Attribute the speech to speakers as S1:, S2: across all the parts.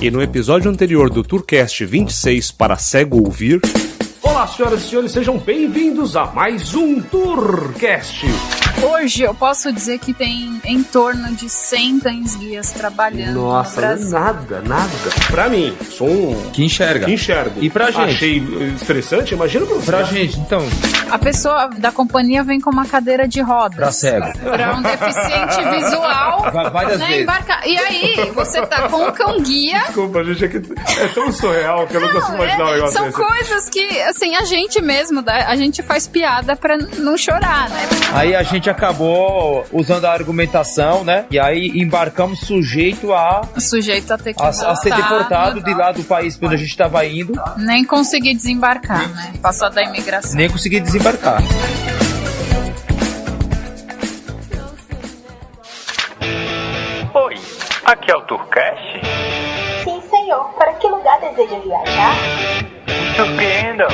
S1: E no episódio anterior do Tourcast 26 para cego ouvir...
S2: Olá, senhoras e senhores, sejam bem-vindos a mais um Tourcast.
S3: Hoje eu posso dizer que tem em torno de 100 cães guias trabalhando no Brasil.
S2: Nada. Pra mim, sou um...
S4: Que enxerga.
S2: E pra gente? Achei estressante, imagina pra você.
S4: Pra gente, então...
S3: A pessoa da companhia vem com uma cadeira de rodas.
S4: Pra cego.
S3: Pra um deficiente visual.
S4: Várias vezes.
S3: Embarcar. E aí, você tá com um cão guia.
S2: Desculpa, gente, é tão surreal que eu não consigo imaginar um negócio
S3: São
S2: desse.
S3: coisas que, assim, a gente mesmo, a gente faz piada pra não chorar, né?
S4: Aí a gente acabou usando a argumentação, né? E aí embarcamos sujeito a ter que a ser deportado de lá do país pra onde a gente tava indo.
S3: Nem consegui desembarcar, né? Passar da imigração.
S4: Nem consegui desembarcar.
S5: Oi, aqui é o Tourcast.
S6: Sim, senhor. Para que lugar deseja viajar?
S5: Surpreendam.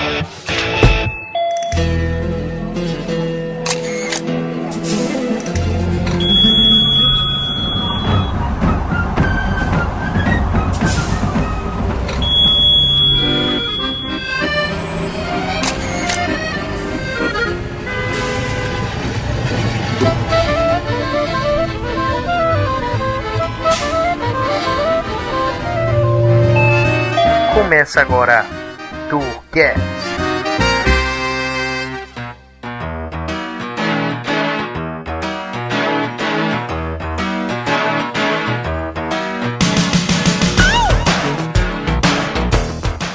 S5: Começa agora Tourcast.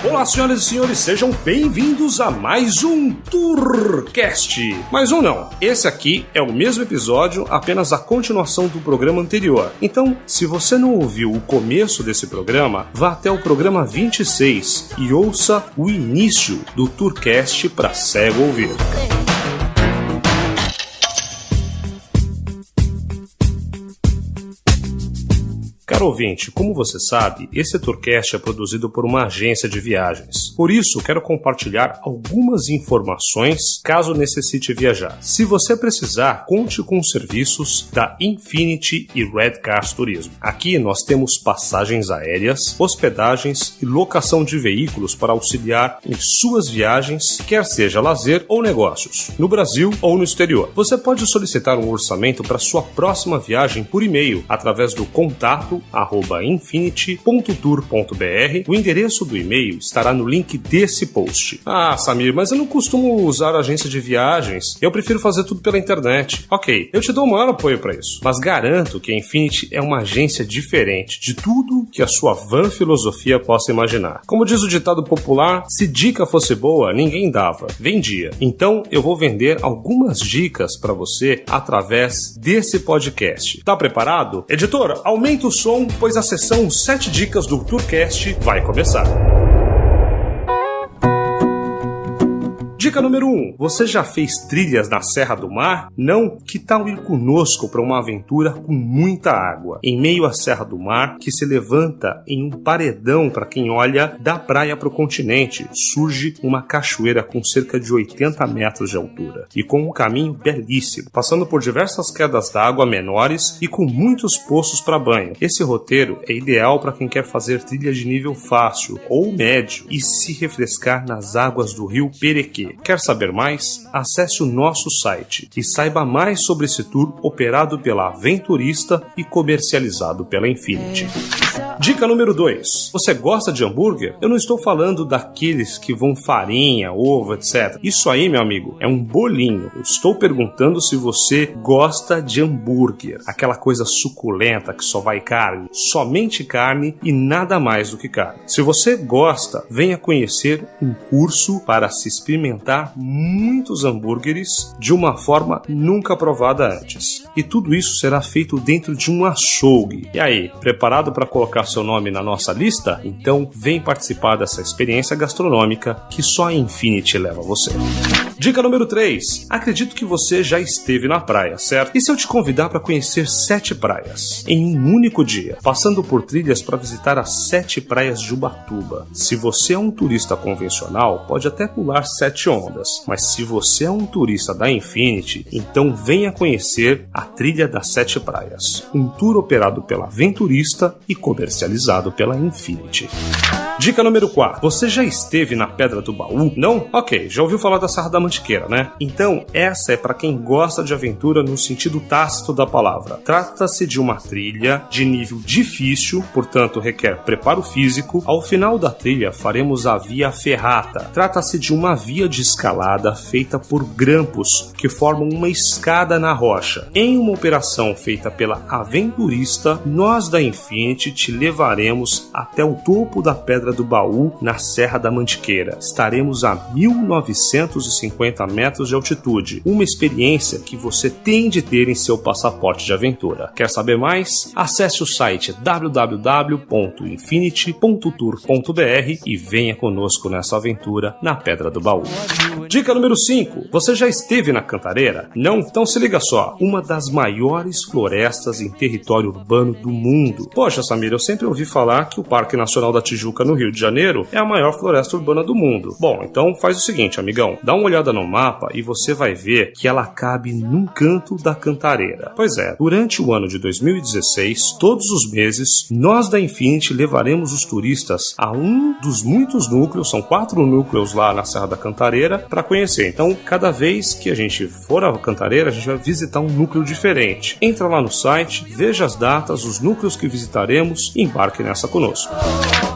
S2: Olá, senhoras e senhores, sejam bem-vindos a mais um Tourcast. Mais um não, esse aqui é o mesmo episódio, apenas a continuação do programa anterior. Então, se você não ouviu o começo desse programa, vá até o programa 26 e ouça o início do Tourcast para cego ouvir. Caro ouvinte, como você sabe, esse Tourcast é produzido por uma agência de viagens. Por isso, quero compartilhar algumas informações caso necessite viajar. Se você precisar, conte com os serviços da Infinity e Red Cars Turismo. Aqui nós temos passagens aéreas, hospedagens e locação de veículos para auxiliar em suas viagens, quer seja lazer ou negócios, no Brasil ou no exterior. Você pode solicitar um orçamento para sua próxima viagem por e-mail, através do contato @infinity.tour.br. O endereço do e-mail estará no link desse post. Ah, Samir, mas eu não costumo usar agência de viagens. Eu prefiro fazer tudo pela internet. Ok, eu te dou o maior apoio para isso. Mas garanto que a Infinity é uma agência diferente de tudo que a sua van filosofia possa imaginar. Como diz o ditado popular, se dica fosse boa, ninguém dava, vendia. Então eu vou vender algumas dicas para você através desse podcast. Tá preparado? Editor, aumenta o som, pois a sessão 7 dicas do Tourcast vai começar. Dica número 1. Você já fez trilhas na Serra do Mar? Não? Que tal ir conosco para uma aventura com muita água? Em meio à Serra do Mar, que se levanta em um paredão para quem olha da praia para o continente, surge uma cachoeira com cerca de 80 metros de altura e com um caminho belíssimo, passando por diversas quedas d'água menores e com muitos poços para banho. Esse roteiro é ideal para quem quer fazer trilha de nível fácil ou médio e se refrescar nas águas do rio Perequê. Quer saber mais? Acesse o nosso site e saiba mais sobre esse tour operado pela Aventurista e comercializado pela Infinity. Dica número 2. Você gosta de hambúrguer? Eu não estou falando daqueles que vão farinha, ovo, etc. Isso aí, meu amigo, é um bolinho. Eu estou perguntando se você gosta de hambúrguer. Aquela coisa suculenta que só vai carne, somente carne e nada mais do que carne. Se você gosta, venha conhecer um curso para se experimentar muitos hambúrgueres de uma forma nunca provada antes. E tudo isso será feito dentro de um açougue. E aí, preparado para colocar seu nome na nossa lista? Então vem participar dessa experiência gastronômica que só a Infinity leva você. Dica número 3. Acredito que você já esteve na praia, certo? E se eu te convidar para conhecer 7 praias em um único dia, passando por trilhas para visitar as 7 praias de Ubatuba? Se você é um turista convencional, pode até pular 7 ondas, mas se você é um turista da Infinity, então venha conhecer a Trilha das 7 Praias, um tour operado pela Aventurista e comercializado pela Infinity. Dica número 4. Você já esteve na Pedra do Baú? Não? Ok, já ouviu falar da Serra da Mantiqueira, né? Então, essa é para quem gosta de aventura no sentido tácito da palavra. Trata-se de uma trilha de nível difícil, portanto requer preparo físico. Ao final da trilha, faremos a Via Ferrata. Trata-se de uma via de escalada feita por grampos que formam uma escada na rocha. Em uma operação feita pela Aventurista, nós da Infinity te levaremos até o topo da Pedra do Baú, na Serra da Mantiqueira. Estaremos a 1.950 metros de altitude, uma experiência que você tem de ter em seu passaporte de aventura. Quer saber mais? Acesse o site www.infinity.tour.br e venha conosco nessa aventura na Pedra do Baú. Dica número 5. Você já esteve na Cantareira? Não? Então se liga só. Uma das maiores florestas em território urbano do mundo. Poxa, Samir, eu sempre ouvi falar que o Parque Nacional da Tijuca, no Rio de Janeiro, é a maior floresta urbana do mundo. Bom, então faz o seguinte, amigão. Dá uma olhada no mapa e você vai ver que ela cabe num canto da Cantareira. Pois é, durante o ano de 2016, todos os meses, nós da Infinity levaremos os turistas a um dos muitos núcleos, são 4 núcleos lá na Serra da Cantareira, para conhecer. Então, cada vez que a gente for à Cantareira, a gente vai visitar um núcleo diferente. Entra lá no site, veja as datas, os núcleos que visitaremos e embarque nessa conosco.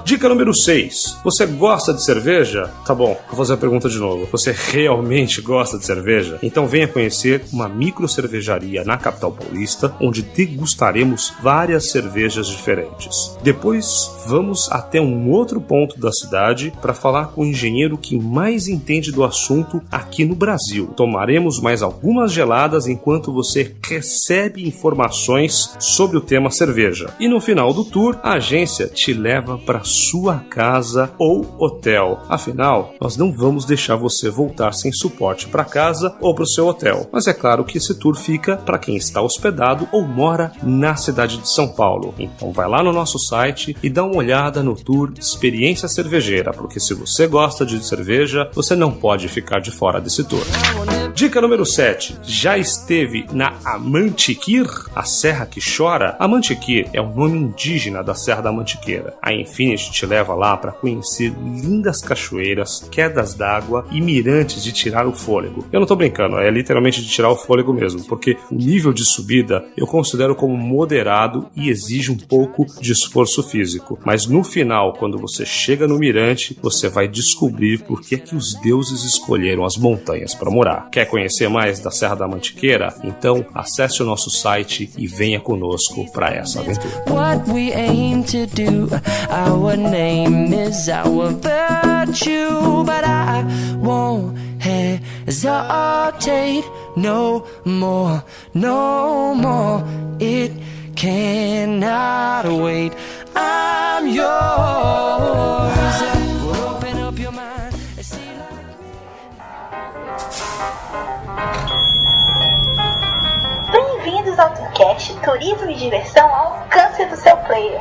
S2: Dica número 6. Você gosta de cerveja? Tá bom, vou fazer a pergunta de novo. Você realmente gosta de cerveja? Então venha conhecer uma micro cervejaria na capital paulista, onde degustaremos várias cervejas diferentes. Depois, vamos até um outro ponto da cidade para falar com o engenheiro que mais entende do assunto aqui no Brasil. Tomaremos mais algumas geladas enquanto você recebe informações sobre o tema cerveja. E no final do tour, a agência te leva para sua casa ou hotel. Afinal, nós não vamos deixar você voltar sem suporte para casa ou para o seu hotel. Mas é claro que esse tour fica para quem está hospedado ou mora na cidade de São Paulo. Então vai lá no nosso site e dá uma olhada no tour Experiência Cervejeira, porque se você gosta de cerveja, você não pode ficar de fora desse tour. Dica número 7. Já esteve na Amantiquir, a Serra que Chora? Amantiquir é o nome indígena da Serra da Mantiqueira. A Infinity te leva lá para conhecer lindas cachoeiras, quedas d'água e mirantes de tirar o fôlego. Eu não tô brincando, é literalmente de tirar o fôlego mesmo, porque o nível de subida eu considero como moderado e exige um pouco de esforço físico. Mas no final, quando você chega no mirante, você vai descobrir por que os deuses escolheram as montanhas para morar. Quer conhecer mais da Serra da Mantiqueira? Então acesse o nosso site e venha conosco para essa aventura.
S7: What we aim to do, our name is our virtue, but I won't hesitate no more, no more. It cannot wait. I'm yours. Open up your mind.
S6: Bem-vindos ao Tourcast Turismo e Diversão ao alcance do seu player.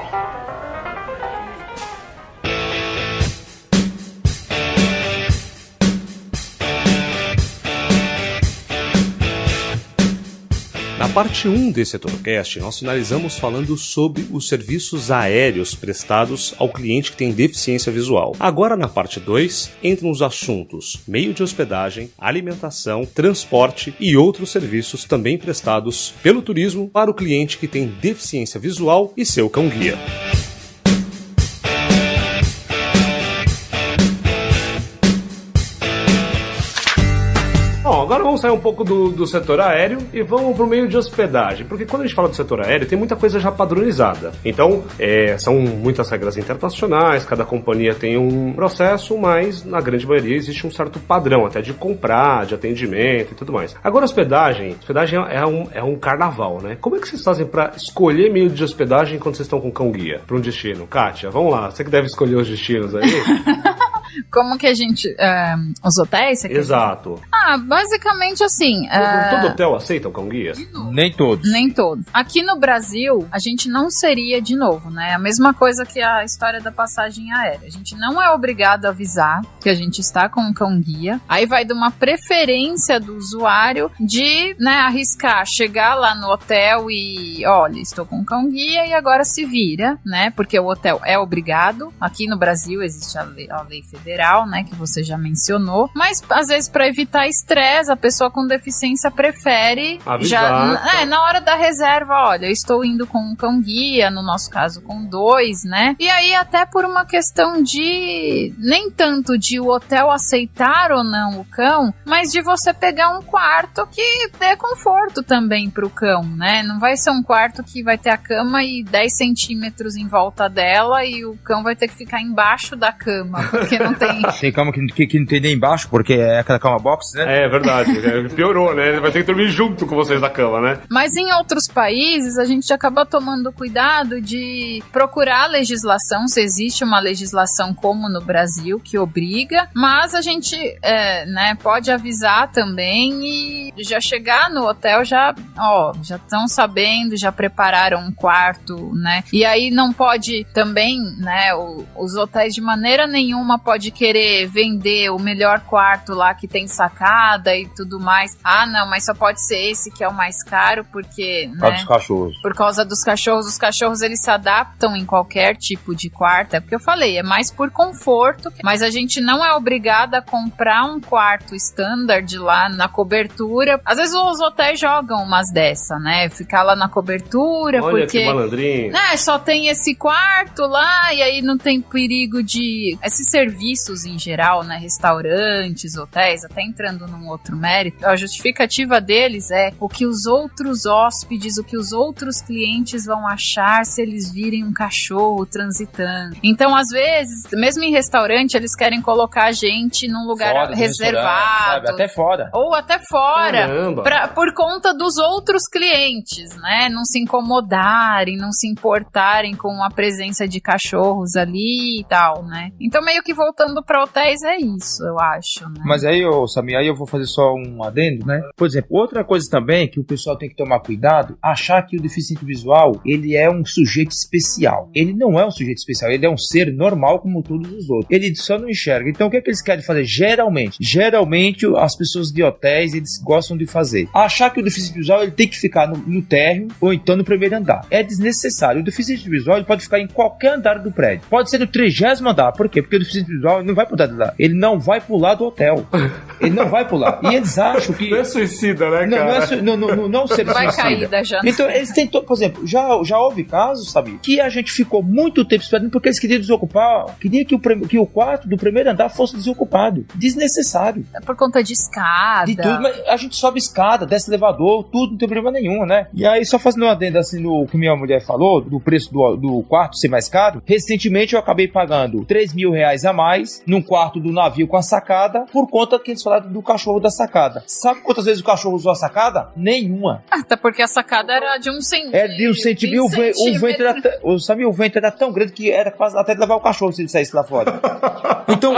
S1: Na parte 1 desse Tourcast, nós finalizamos falando sobre os serviços aéreos prestados ao cliente que tem deficiência visual. Agora, na parte 2, entram os assuntos meio de hospedagem, alimentação, transporte e outros serviços também prestados pelo turismo para o cliente que tem deficiência visual e seu cão-guia.
S2: Bom, agora vamos sair um pouco do setor aéreo e vamos para o meio de hospedagem, porque quando a gente fala do setor aéreo tem muita coisa já padronizada. Então, são muitas regras internacionais, cada companhia tem um processo, mas na grande maioria existe um certo padrão, até de comprar, de atendimento e tudo mais. Agora, hospedagem é um carnaval, né? Como é que vocês fazem para escolher meio de hospedagem quando vocês estão com cão-guia para um destino? Kátia, vamos lá, você que deve escolher os destinos aí.
S3: Como que a gente... os hotéis?
S2: Exato.
S3: Basicamente assim...
S2: Todo hotel aceita o cão-guia?
S4: Nem todos.
S3: Nem todos. Aqui no Brasil, a gente não seria, de novo, né? A mesma coisa que a história da passagem aérea. A gente não é obrigado a avisar que a gente está com um cão-guia. Aí vai de uma preferência do usuário de, né, arriscar, chegar lá no hotel e, olha, estou com um cão-guia e agora se vira, né? Porque o hotel é obrigado. Aqui no Brasil existe a lei federal, né? Que você já mencionou. Mas, às vezes, para evitar estresse, a pessoa com deficiência prefere
S2: avisar.
S3: na hora da reserva, olha, eu estou indo com um cão-guia, no nosso caso com 2, né? E aí, até por uma questão de, nem tanto de o hotel aceitar ou não o cão, mas de você pegar um quarto que dê conforto também pro cão, né? Não vai ser um quarto que vai ter a cama e 10 centímetros em volta dela e o cão vai ter que ficar embaixo da cama, porque não tem...
S4: Tem cama que não tem nem embaixo, porque é aquela cama box, né?
S2: É verdade, piorou, né? Ele vai ter que dormir junto com vocês na cama, né?
S3: Mas em outros países, a gente acaba tomando cuidado de procurar a legislação, se existe uma legislação como no Brasil, que obriga, mas a gente né, pode avisar também e já chegar no hotel, já estão sabendo, já prepararam um quarto, né? E aí não pode também, né, os hotéis de maneira nenhuma pode querer vender o melhor quarto lá que tem sacada e tudo mais. Não, mas só pode ser esse que é o mais caro, porque,
S4: por causa dos cachorros. Por
S3: causa dos cachorros. Os cachorros, eles se adaptam em qualquer tipo de quarto. É porque eu falei, é mais por conforto, mas a gente não é obrigada a comprar um quarto standard lá na cobertura. Às vezes os hotéis jogam umas dessa, né? Ficar lá na cobertura,
S2: olha,
S3: porque...
S2: que malandrinho.
S3: Só tem esse quarto lá, e aí não tem perigo de... Esses serviços em geral, né? Restaurantes, hotéis, até entrando num outro mérito, a justificativa deles é o que os outros hóspedes, o que os outros clientes vão achar se eles virem um cachorro transitando. Então, às vezes, mesmo em restaurante, eles querem colocar a gente num lugar fora reservado.
S4: Até fora.
S3: Ou até fora. Por conta dos outros clientes, né? Não se incomodarem, não se importarem com a presença de cachorros ali e tal, né? Então, meio que voltando para hotéis é isso, eu acho, né?
S4: Mas aí, Samir, aí eu vou fazer só um adendo, né? Por exemplo, outra coisa também que o pessoal tem que tomar cuidado, achar que o deficiente visual, ele é um sujeito especial. Ele não é um sujeito especial, ele é um ser normal como todos os outros. Ele só não enxerga. Então, o que é que eles querem fazer? Geralmente, as pessoas de hotéis, eles gostam de fazer. Achar que o deficiente visual, ele tem que ficar no térreo ou então no primeiro andar. É desnecessário. O deficiente visual, ele pode ficar em qualquer andar do prédio. Pode ser no 30º andar. Por quê? Porque o deficiente visual não vai pular de lá. Ele não vai pular do hotel. Ele não vai pular. E eles acham que...
S2: Não é suicida, né, cara?
S4: Não ser
S3: vai
S4: suicida.
S3: Cair da janela.
S4: Então, eles tentam... Por exemplo, já houve casos, sabe? Que a gente ficou muito tempo esperando porque eles queriam desocupar. Queria que o quarto do primeiro andar fosse desocupado. Desnecessário.
S3: É por conta de escada.
S4: De tudo, mas a gente sobe escada, desce elevador, tudo, não tem problema nenhum, né? E aí, só fazendo uma adenda assim no que minha mulher falou, do preço do quarto ser mais caro, recentemente eu acabei pagando R$3.000 a mais num quarto do navio com a sacada, por conta que eles falaram do cachorro da sacada. Sabe quantas vezes o cachorro usou a sacada? Nenhuma.
S3: Até porque a sacada era de 1 centímetro.
S4: Era de 1 centímetro. O vento era tão grande que era quase até de levar o cachorro se ele saísse lá fora. Então,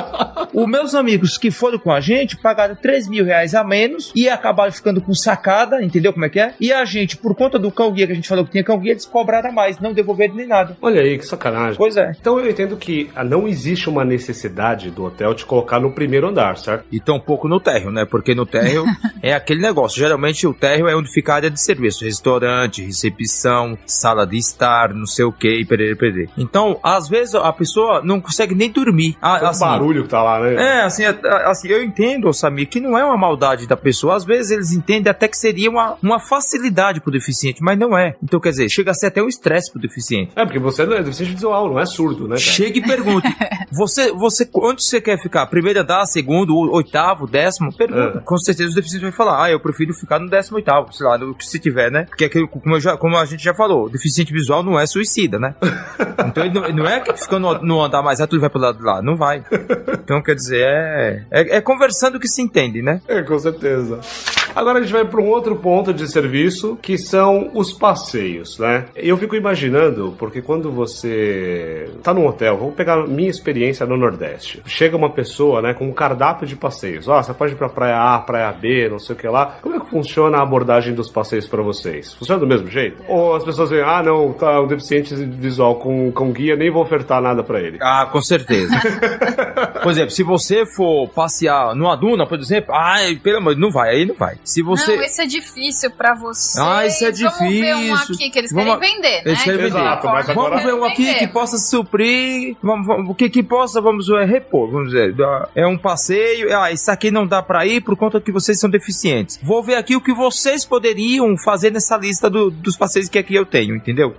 S4: os meus amigos que foram com a gente pagaram R$3.000 a menos e acabaram ficando com sacada, entendeu como é que é? E a gente, por conta do cão-guia que a gente falou que tinha cão-guia, eles cobraram mais, não devolveram nem nada.
S2: Olha aí, que sacanagem.
S4: Pois é.
S2: Então eu entendo que não existe uma necessidade do hotel te colocar no primeiro andar, certo?
S4: E tampouco no térreo, né? Porque no térreo é aquele negócio. Geralmente o térreo é onde fica a área de serviço. Restaurante, recepção, sala de estar, não sei o que, perere. Então, às vezes a pessoa não consegue nem dormir.
S2: Assim, o barulho que tá lá, né?
S4: Assim, eu entendo, Samir, que não é uma maldade da pessoa. Às vezes eles entendem até que seria uma facilidade pro deficiente, mas não é. Então, quer dizer, chega a ser até um estresse pro deficiente.
S2: É, porque você não é deficiente visual, não é surdo, né, cara?
S4: Chega e pergunta. Você, onde você quer ficar? Primeiro andar, segundo, 8º, 10º? Pergunta. Com certeza o deficiente vai falar, eu prefiro ficar no 18º, sei lá, se tiver, né? Porque como a gente já falou, o deficiente visual não é suicida, né? Então ele não é que fica no andar mais alto, ele vai pro lado de lá. Não vai. Então, quer dizer, é conversando que se entende, né?
S2: É, com certeza. Agora a gente vai para um outro ponto de serviço, que são os passeios, né? Eu fico imaginando, porque quando você tá num hotel, vamos pegar minha experiência no Nordeste, chega uma pessoa, né, com um cardápio de passeios. Você pode ir pra praia A, praia B, não sei o que lá. Como é que funciona a abordagem dos passeios para vocês? Funciona do mesmo jeito? Ou as pessoas veem, não, tá um deficiente visual com guia, nem vou ofertar nada para ele?
S4: Com certeza. Por exemplo, se você for passear numa duna, por exemplo, pelo amor, não vai, aí não vai. Se você...
S3: Não, esse é difícil pra você.
S4: Isso é difícil.
S3: Vamos ver um aqui que eles querem vender, né?
S2: Exato, mas agora...
S4: Vamos ver um aqui que possa suprir, o que possa, vamos ver, repor, vamos dizer, é um passeio, isso aqui não dá pra ir por conta que vocês são deficientes. Vou ver aqui o que vocês poderiam fazer nessa lista dos passeios que aqui eu tenho, entendeu?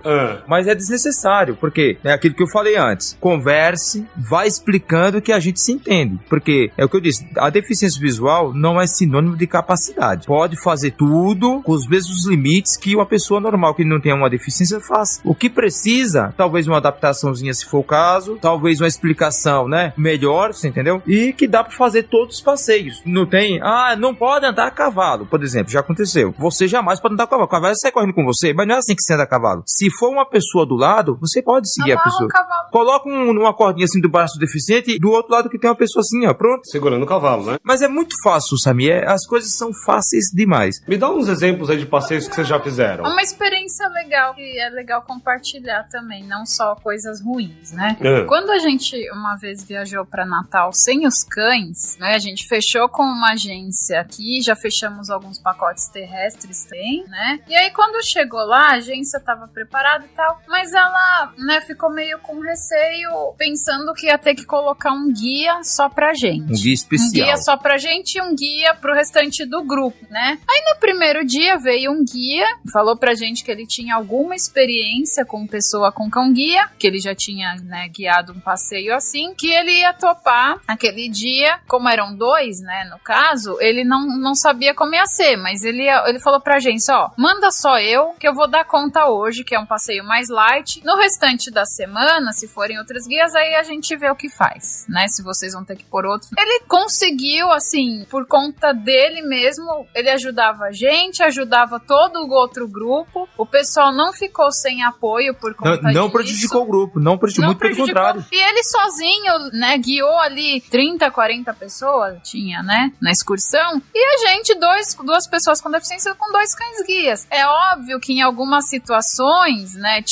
S4: Mas é desnecessário, porque é aquilo que eu falei antes, converse, vai explicando que a gente se entende, porque é o que eu disse, a deficiência visual não é sinônimo de capacidade. Pode fazer tudo com os mesmos limites que uma pessoa normal que não tem uma deficiência faz. O que precisa, talvez uma adaptaçãozinha se for o caso, talvez uma explicação, né, melhor, você entendeu? E que dá pra fazer todos os passeios. Não tem, não pode andar a cavalo, por exemplo, já aconteceu. Você jamais pode andar a cavalo. O cavalo sai correndo com você, mas não é assim que você anda a cavalo. Se for uma pessoa do lado, você pode seguir a pessoa. Coloca uma cordinha assim do braço do deficiente e do outro lado que tem uma pessoa assim, pronto.
S2: Segurando o cavalo, né?
S4: Mas é muito fácil, Samir. As coisas são fáceis demais.
S2: Me dá uns exemplos aí de passeios que vocês já fizeram.
S3: Uma experiência legal, que é legal compartilhar também, não só coisas ruins, né? Quando a gente uma vez viajou pra Natal sem os cães, né? A gente fechou com uma agência aqui, já fechamos alguns pacotes terrestres também, né? E aí quando chegou lá, a agência tava preparada e tal, mas ela, né, ficou meio com receio, pensando que ia ter que colocar um guia só pra gente.
S4: Um guia especial.
S3: Um guia só pra gente e um guia pro restante do grupo, né? Aí no primeiro dia veio um guia, falou pra gente que ele tinha alguma experiência com pessoa com cão guia, que ele já tinha, né, guiado um passeio assim, que ele ia topar aquele dia, como eram 2, né, no caso, ele não sabia como ia ser, mas ele falou pra gente, manda só eu, que eu vou dar conta hoje, que é um passeio mais light, no restante da semana, se forem outras guias, aí a gente vê o que faz, né, se vocês vão ter que pôr outro. Ele conseguiu, assim, por conta dele mesmo, ele ajudava a gente, ajudava todo o outro grupo, o pessoal não ficou sem apoio por conta disso.
S4: Não prejudicou o grupo, não prejudicou, muito pelo contrário.
S3: E ele sozinho, né, guiou ali 30, 40 pessoas, tinha, né, na excursão, e a gente, duas pessoas com deficiência com 2 cães guias. É óbvio que em algumas situações, né,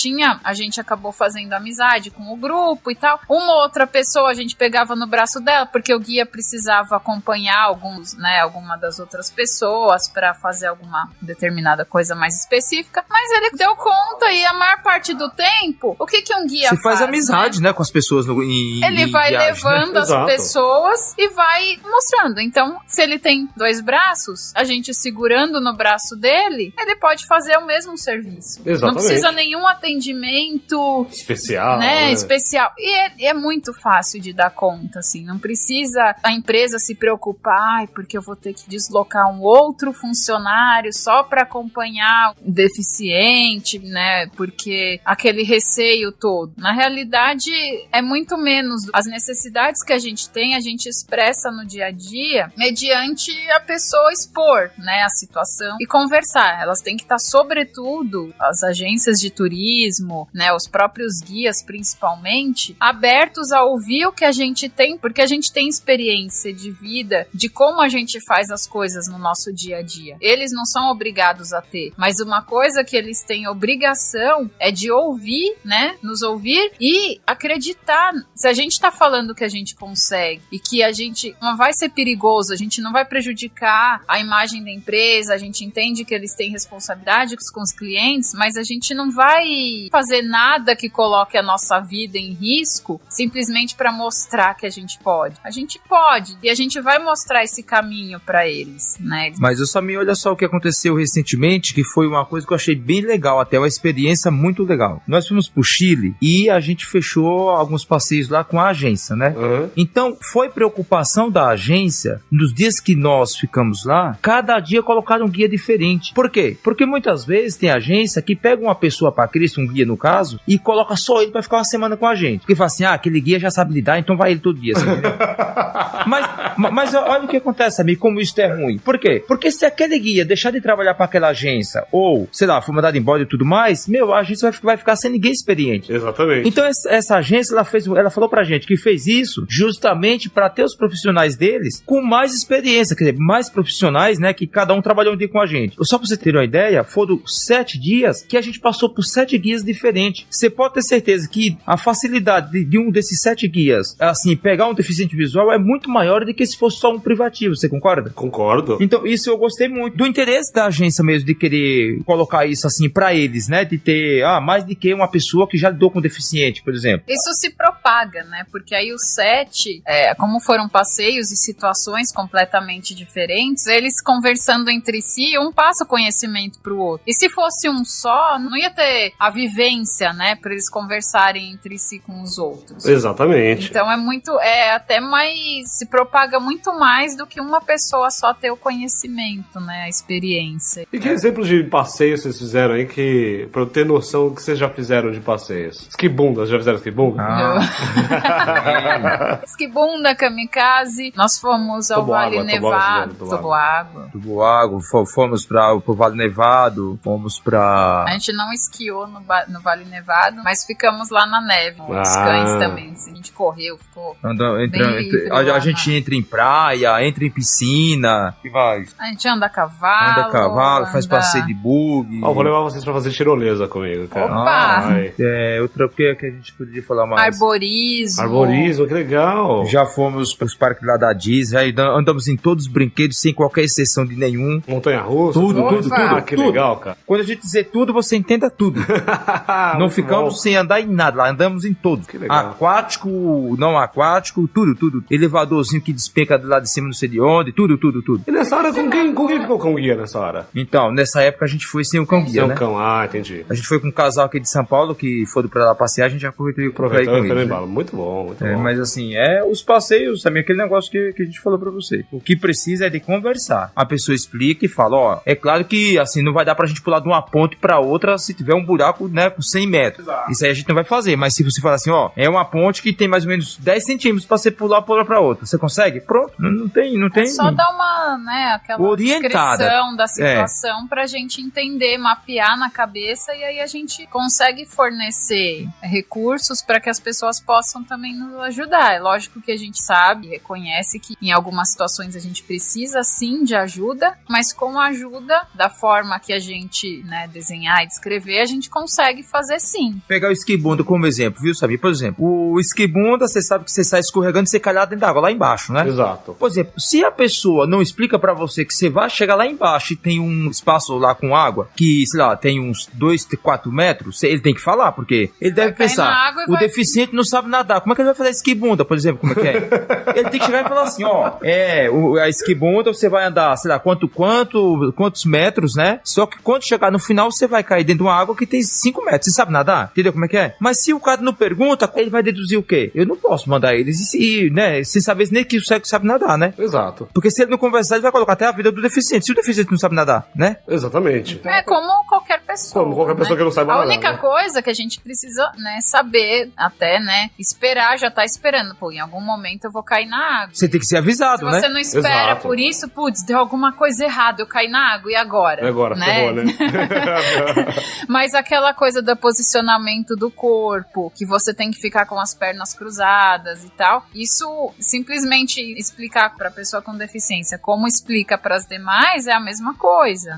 S3: a gente acabou fazendo amizade com o grupo e tal, uma outra pessoa a gente pegava no braço dela, porque o guia precisava acompanhar alguma das outras pessoas para fazer alguma determinada coisa mais específica, mas ele deu conta e a maior parte do tempo, o que um guia faz?
S4: Você faz amizade, né, com as pessoas
S3: ele vai viagem, levando, né, as pessoas e vai mostrando. Então, se ele tem 2 braços, a gente segurando no braço dele, ele pode fazer o mesmo serviço.
S2: Exatamente.
S3: Não precisa nenhum atendimento especial, né? Especial. E é muito fácil de dar conta, assim. Não precisa a empresa se preocupar, porque eu vou ter que deslocar um outro funcionário só para acompanhar o deficiente, né? Porque aquele receio todo. Na realidade, é muito menos as necessidades que a gente tem, a gente expressa no dia a dia, mediante a pessoa expor, né, a situação e conversar. Elas têm que estar, sobretudo, as agências de turismo, né, os próprios guias, principalmente, abertos a ouvir o que a gente tem, porque a gente tem experiência de vida, de como a gente faz as coisas no nosso dia a dia. Eles não são obrigados a ter, mas uma coisa que eles têm obrigação é de ouvir, né, nos ouvir e acreditar. Se a gente tá falando que a gente consegue e que a gente não vai ser perigoso, a gente não vai prejudicar a imagem da empresa, a gente entende que eles têm responsabilidade com os clientes, mas a gente não vai fazer nada que coloque a nossa vida em risco simplesmente para mostrar que a gente pode. A gente pode e a gente vai mostrar esse caminho para eles, né?
S4: Mas eu só olha só o que aconteceu recentemente, que foi uma coisa que eu achei bem legal, até uma experiência muito legal. Nós fomos pro Chile e a gente fechou alguns passeios lá com a agência, né? Então, foi preocupação da agência, nos dias que nós ficamos lá, cada dia colocar um guia diferente. Por quê? Porque muitas vezes tem agência que pega uma pessoa pra Cristo, um guia no caso, e coloca só ele pra ficar uma semana com a gente. Porque fala assim, aquele guia já sabe lidar, então vai ele todo dia. Assim, mas olha o que acontece, amigo, como isso é ruim. Por quê? quê? Porque se aquele guia deixar de trabalhar para aquela agência, ou, sei lá, for mandado embora e tudo mais, a agência vai ficar sem ninguém experiente.
S2: Exatamente.
S4: Então essa agência, ela falou pra gente que fez isso justamente para ter os profissionais deles com mais experiência, quer dizer, mais profissionais, né, que cada um trabalhou um dia com a gente. Só pra você ter uma ideia, foram 7 dias que a gente passou por 7 guias diferentes. Você pode ter certeza que a facilidade de um desses 7 guias, assim, pegar um deficiente visual é muito maior do que se fosse só um privativo, você concorda?
S2: Concordo.
S4: Então, isso eu gostei muito. Do interesse da agência mesmo, de querer colocar isso assim pra eles, né? De ter, mais do que uma pessoa que já lidou com deficiente, por exemplo.
S3: Isso se propaga, né? Porque aí os 7, como foram passeios e situações completamente diferentes, eles conversando entre si, um passa o conhecimento pro outro. E se fosse um só, não ia ter a vivência, né? Pra eles conversarem entre si com os outros.
S2: Exatamente.
S3: Então até mais, se propaga muito mais do que uma pessoa só ter o conhecimento, né? A experiência.
S2: E que exemplos de passeios vocês fizeram aí pra eu ter noção do que vocês já fizeram de passeios? Esquibunda, já fizeram esquibunda?
S3: Esquibunda, kamikaze, nós fomos ao Vale Nevado.
S4: Toboágua, fomos pro Vale Nevado, fomos pra...
S3: A gente não esquiou no Vale Nevado, mas ficamos lá na neve, os cães também, a gente correu, ficou
S4: a gente entra em praia, entra em piscina, e vai.
S3: A gente anda a cavalo,
S4: faz passeio de bug.
S2: Vou levar vocês pra fazer tirolesa comigo, cara.
S3: Opa!
S4: Outra que a gente podia falar mais.
S3: Arborismo,
S2: que legal.
S4: Já fomos pros parques lá da Disney, andamos em todos os brinquedos, sem qualquer exceção de nenhum.
S2: Montanha-russa?
S4: Tudo.
S2: Que legal, cara.
S4: Quando a gente dizer tudo, você entenda tudo. Não ficamos sem andar em nada lá, andamos em todos.
S2: Que legal.
S4: Aquático, não aquático, tudo. Elevadorzinho que despenca do lado de cima, não sei de onde, tudo.
S2: E nessa hora, com quem ficou com o guia nessa hora?
S4: Então, nessa época a gente foi sem o cão guia, né?
S2: Entendi.
S4: A gente foi com um casal aqui de São Paulo que foram pra lá passear, a gente já aproveitou pra ir com eles, né?
S2: Muito bom.
S4: Mas assim, os passeios, também aquele negócio que a gente falou pra você. O que precisa é de conversar. A pessoa explica e fala, é claro que assim, não vai dar pra gente pular de uma ponte pra outra se tiver um buraco, né, com 100 metros. Exato. Isso aí a gente não vai fazer, mas se você falar assim, é uma ponte que tem mais ou menos 10 centímetros pra você pular pra outra. Você consegue? Pronto. Não tem.
S3: É só dar uma, né, aquela
S4: orientada
S3: descrição da situação pra gente entender, mapear na cabeça, e aí a gente consegue fornecer recursos para que as pessoas possam também nos ajudar. É lógico que a gente sabe, reconhece que em algumas situações a gente precisa sim de ajuda, mas com a ajuda da forma que a gente, né, desenhar e descrever, a gente consegue fazer sim.
S4: Pegar o esquibunda como exemplo, viu, Sabi? Por exemplo, o esquibunda, você sabe que você sai escorregando e você cai lá dentro da água, lá embaixo, né?
S2: Exato.
S4: Por exemplo, se a pessoa não explica pra você que você vai chegar lá embaixo e tem um espaço lá com água, que, sei lá, tem uns 2, 4 metros, ele tem que falar, porque ele deve pensar, deficiente não sabe nadar, como é que ele vai fazer esquibunda, por exemplo, como é que é? Ele tem que chegar e falar assim, a esquibunda você vai andar, sei lá, quantos metros, né? Só que quando chegar no final, você vai cair dentro de uma água que tem 5 metros, você sabe nadar? Entendeu como é que é? Mas se o cara não pergunta, ele vai deduzir o quê? Eu não posso mandar eles, né, sem saber nem que o cego sabe nadar, né?
S2: Exato.
S4: Porque se ele não conversar, ele vai colocar até a vida do deficiente. Se o deficiente não sabe nadar, né?
S2: Exatamente.
S3: Então, como qualquer pessoa.
S2: Como qualquer pessoa que não saiba nadar.
S3: A única coisa que a gente precisa, né, saber, até, né, esperar, já tá esperando. Pô, em algum momento eu vou cair na água.
S4: Você tem que ser avisado, né?
S3: Se você não espera
S2: Exato.
S3: por isso, deu alguma coisa errada, eu caí na água, e agora?
S2: Agora,
S3: né?
S2: ferrou, né?
S3: Mas aquela coisa do posicionamento do corpo, que você tem que ficar com as pernas cruzadas e tal, isso simplesmente explicar pra pessoa com deficiência como explica pras demais é a mesma coisa.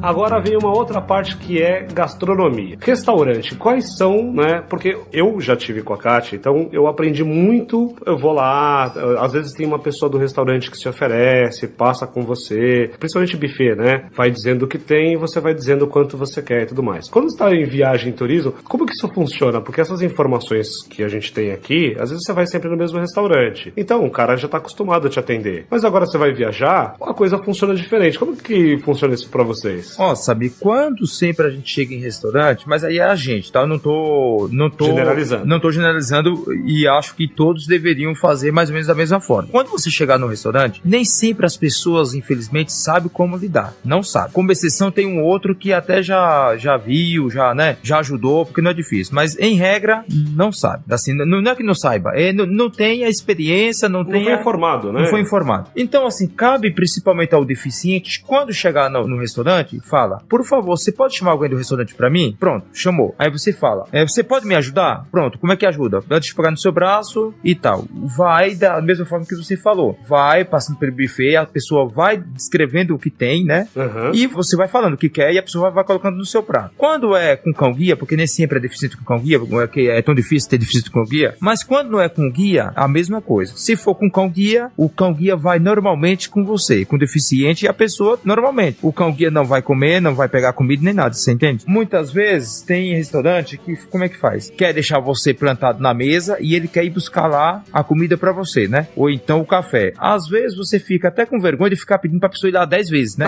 S2: Agora vem uma outra parte que é gastronomia. Restaurante, quais são, né? Porque eu já tive com a Kátia, então eu aprendi muito. Eu vou lá, às vezes tem uma pessoa do restaurante que se oferece, passa com você, principalmente buffet, né? Vai dizendo o que tem e você vai dizendo o quanto você quer e tudo mais. Quando você está em viagem em turismo, como que isso funciona? Porque essas informações que a gente tem aqui, às vezes você vai sempre no mesmo restaurante. Então o cara já está acostumado a te atender. Mas agora você vai viajar, a coisa funciona diferente. Como que funciona isso pra vocês? vocês?
S4: Ó, sabe, quando sempre a gente chega em restaurante, mas aí é a gente, tá? Eu não tô
S2: Generalizando.
S4: Não tô generalizando e acho que todos deveriam fazer mais ou menos da mesma forma. Quando você chegar no restaurante, nem sempre as pessoas, infelizmente, sabem como lidar. Não sabe. Como exceção, tem um outro que até já viu, já ajudou, porque não é difícil. Mas, em regra, não sabe. Assim, não é que não saiba, não tem a experiência, não foi
S2: informado, né?
S4: Não foi informado. Então, assim, cabe principalmente ao deficiente, quando chegar no restaurante, fala, por favor, você pode chamar alguém do restaurante pra mim? Pronto, chamou. Aí você fala, você pode me ajudar? Pronto, como é que ajuda? Antes de pegar no seu braço e tal. Vai da mesma forma que você falou. Vai passando pelo buffet, a pessoa vai descrevendo o que tem, né?
S2: Uhum.
S4: E você vai falando o que quer e a pessoa vai colocando no seu prato. Quando é com cão-guia, porque nem sempre é deficiente com cão-guia, porque é tão difícil ter deficiente com guia, mas quando não é com guia, a mesma coisa. Se for com cão-guia, o cão-guia vai normalmente com você. Com deficiente, a pessoa normalmente. O cão-guia não vai comer, não vai pegar comida nem nada, você entende? Muitas vezes tem restaurante que, como é que faz? Quer deixar você plantado na mesa e ele quer ir buscar lá a comida pra você, né? Ou então o café. Às vezes você fica até com vergonha de ficar pedindo pra pessoa ir lá 10 vezes, né?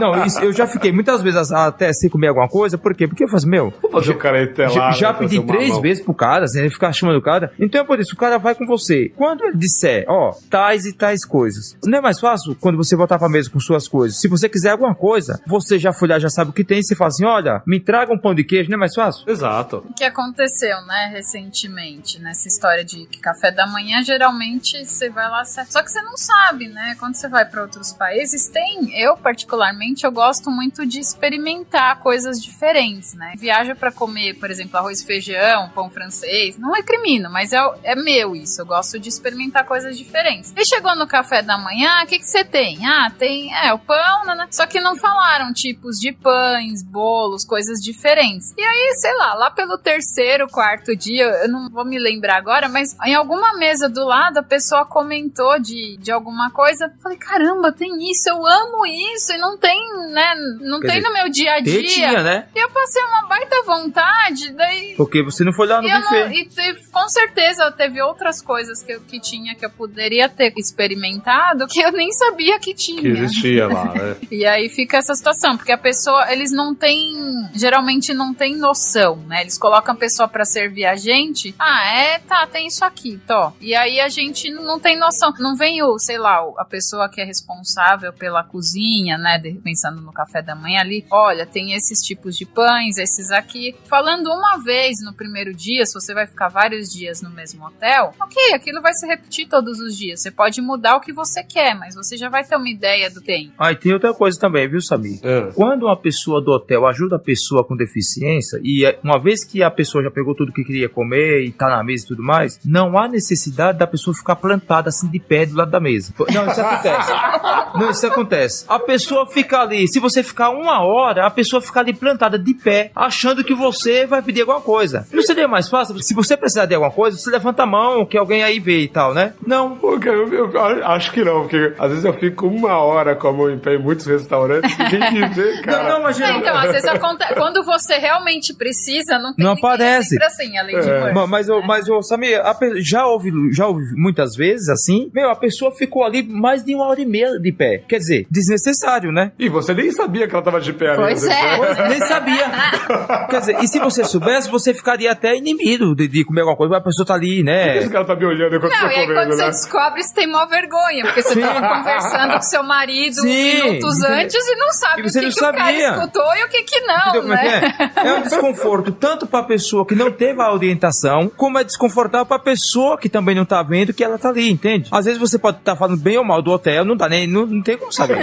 S4: Não, isso, eu já fiquei muitas vezes até sem comer alguma coisa, por quê? Porque eu faço,
S2: vou fazer o cara ir lá,
S4: já pedi 3 vezes pro cara, assim, ele ficar chamando o cara. Então é por isso, o cara vai com você. Quando ele disser, tais e tais coisas, não é mais fácil quando você voltar pra mesa com suas coisas? Se você quiser alguma coisa, você já foi lá, já sabe o que tem, você fala assim, olha, me traga um pão de queijo, não é mais fácil?
S2: Exato.
S3: O que aconteceu, né, recentemente, nessa história de que café da manhã, geralmente você vai lá, só que você não sabe, né, quando você vai pra outros países, eu particularmente, eu gosto muito de experimentar coisas diferentes, né, viaja pra comer, por exemplo, arroz e feijão, pão francês, não recrimino, mas é meu isso, eu gosto de experimentar coisas diferentes. E chegou no café da manhã, o que você tem? Tem o pão, né? Só que não falaram tipos de pães, bolos, coisas diferentes. E aí, sei lá pelo 3º, 4º dia, eu não vou me lembrar agora, mas em alguma mesa do lado, a pessoa comentou de alguma coisa, falei, caramba, tem isso, eu amo isso, e não tem, né, não tem no meu dia a dia.
S4: Tinha, né?
S3: E eu passei uma baita vontade, daí...
S4: Porque você não foi lá no buffet.
S3: Com certeza teve outras coisas que tinha, que eu poderia ter experimentado, que eu nem sabia que tinha.
S2: Que existia lá, né?
S3: E aí fica essa situação, porque a pessoa, eles não têm, geralmente não tem noção, né? Eles colocam a pessoa pra servir a gente, tem isso aqui, E aí a gente não tem noção, não vem a pessoa que é responsável pela cozinha, né? Pensando no café da manhã ali, olha, tem esses tipos de pães, esses aqui. Falando uma vez no primeiro dia, se você vai ficar vários dias no mesmo hotel, ok, aquilo vai se repetir todos os dias. Você pode mudar o que você quer, mas você já vai ter uma ideia do tempo.
S4: E tem outra coisa também, viu, Samir? Quando uma pessoa do hotel ajuda a pessoa com deficiência, e uma vez que a pessoa já pegou tudo que queria comer e tá na mesa e tudo mais, não há necessidade da pessoa ficar plantada assim de pé do lado da mesa. Não, isso acontece. A pessoa fica ali, se você ficar 1 hora, a pessoa fica ali plantada de pé, achando que você vai pedir alguma coisa. Não seria mais fácil? Se você precisar de alguma coisa, você levanta a mão, que alguém aí vê e tal, né? Não.
S2: Eu acho que não, porque às vezes eu fico 1 hora com a mão em pé em muitos restaurantes, ninguém quis ver, cara.
S4: Mas
S3: então, às vezes acontece, quando você realmente precisa, não
S4: aparece.
S3: Assim, além de
S4: mas Samir, já ouvi muitas vezes assim, a pessoa ficou ali mais de 1h30 de pé. Quer dizer, desnecessário, né?
S2: E você nem sabia que ela tava de pé ali.
S3: Pois
S4: nem sabia. Quer dizer, e se você soubesse, você ficaria até inimigo de comer alguma coisa, a pessoa tá ali, né?
S2: Esse cara tá me olhando enquanto você tá comendo,
S3: quando você descobre, você tem maior vergonha, porque você tava conversando com seu marido minutos antes e não sabe o que o cara escutou e o que não, né?
S4: É um desconforto tanto pra pessoa que não teve a orientação, como é desconfortável pra pessoa que também não tá vendo que ela tá ali, entende? Às vezes você pode estar falando bem ou mal do hotel, não tem como saber.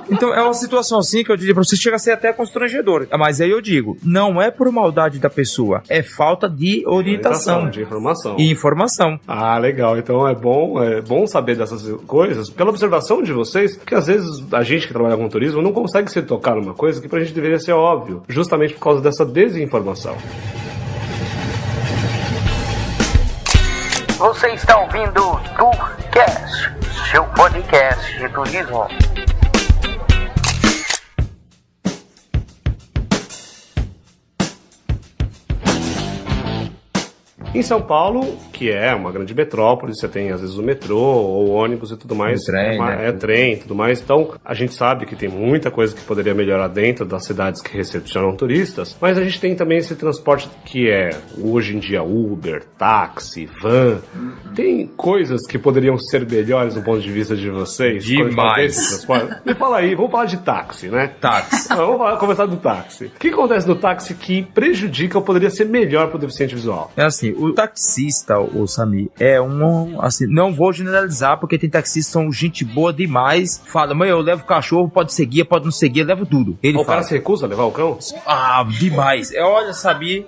S4: Então é uma situação assim que eu diria pra você, chega a ser até constrangedor. Mas aí eu digo, não é por maldade da pessoa, é falta de orientação.
S2: De informação.
S4: E informação.
S2: Legal. Então é bom saber dessas coisas, pela observação de vocês, que às vezes a gente que trabalha com turismo não consegue se tocar numa coisa que pra gente deveria ser óbvio, justamente por causa dessa desinformação.
S5: Você está ouvindo o Tourcast, seu podcast de turismo.
S2: Em São Paulo, que que é uma grande metrópole, você tem às vezes o metrô ou ônibus e tudo mais. Trem e tudo mais. Então, a gente sabe que tem muita coisa que poderia melhorar dentro das cidades que recepcionam turistas, mas a gente tem também esse transporte que é, hoje em dia, Uber, táxi, van. Tem coisas que poderiam ser melhores do ponto de vista de vocês?
S4: Demais.
S2: Me fala aí, vamos falar de táxi, né?
S4: Táxi.
S2: Vamos começar do táxi. O que acontece no táxi que prejudica ou poderia ser melhor para o deficiente visual?
S4: É assim, o taxista, o Sami, é assim, não vou generalizar, porque tem taxistas que são gente boa demais, fala, mãe, eu levo cachorro, pode ser guia, pode não ser guia, eu levo tudo. Ele
S2: o cara se recusa a levar o cão?
S4: Demais. Olha, Sami,